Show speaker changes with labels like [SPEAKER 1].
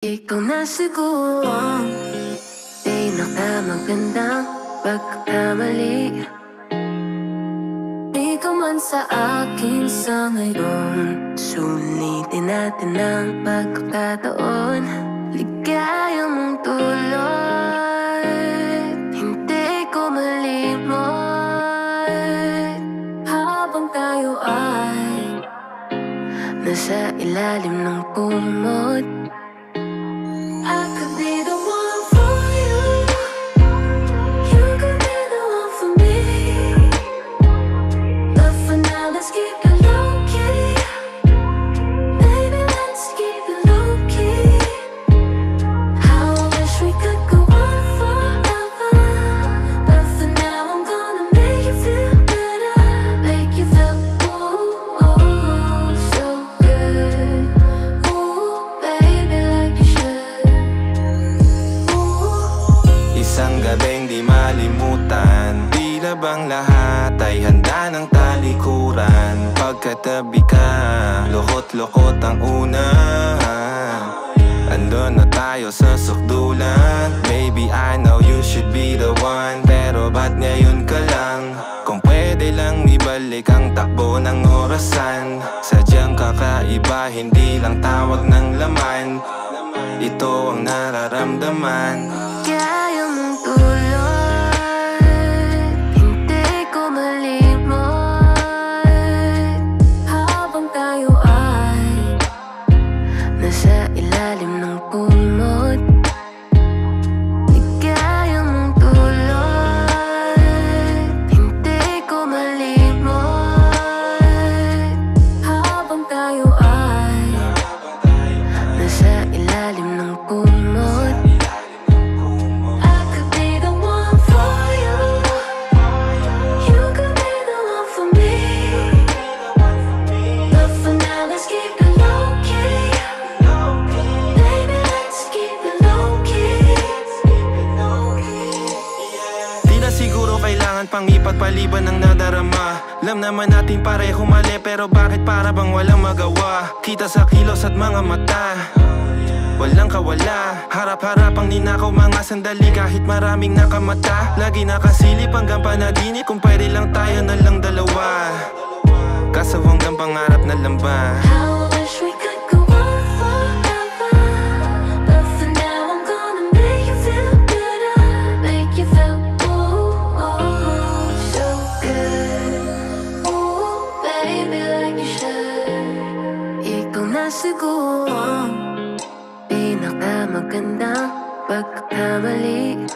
[SPEAKER 1] Ikaw na siguro ang pinakamagandang pagkakamali. Di ka man sa akin sa ngayon, sulitin natin ang pagkakataon. Ligaya mong tulad, hindi ko malimot. Habang tayo ay nasa ilalim ng kumot, I could be the one for you. You could be the one for me. But for now, let's keep it low-key. Baby, let's keep it low-key. How I wish we could go on forever. But for now, I'm gonna make you feel better. Make you feel, ooh, ooh, so good. Ooh, baby, like you should.
[SPEAKER 2] Isang gabing di malimutan, tila bang lahat ay handa ng talikuran. Pagkatabi ka, lokot-lokot ang unahan. Andun na tayo sa sukdulan. Baby, I know you should be the one, pero ba't ngayon ka lang? Kung pwede lang ibalik ang takbo ng orasan. Sadyang kakaiba, hindi lang tawag ng laman. Ito ang nararamdaman.
[SPEAKER 1] Kaya mong tulad, hindi ko malimot. Habang tayo ay nasa ilalim ng kumot, ligaya mong tulad, hindi ko malimot. Habang tayo ay nasa ilalim ng kumot, I could be the one for you. You could be the one for me. But for now, let's keep it low-key. Baby, let's keep it low-key.
[SPEAKER 2] Di na siguro kailangan pang ipagpaliban ng nadarama. Alam naman natin pareho mali, pero bakit para bang walang magawa? Kita sa kilos at mga mata, walang kawala. Harap-harapang ninakaw mga sandali, kahit maraming nakamata. Lagi nakasilip hanggang panaginip, kung pwede lang tayo na lang dalawa. Kaso hanggang pangarap na lang ba?
[SPEAKER 1] How I wish we could go on forever. But for now, I'm gonna make you feel better. Make you feel, ooh, ooh, so good. Ooh, baby, like you should. Ikaw na siguro ang pinakamagandang pagkakamali.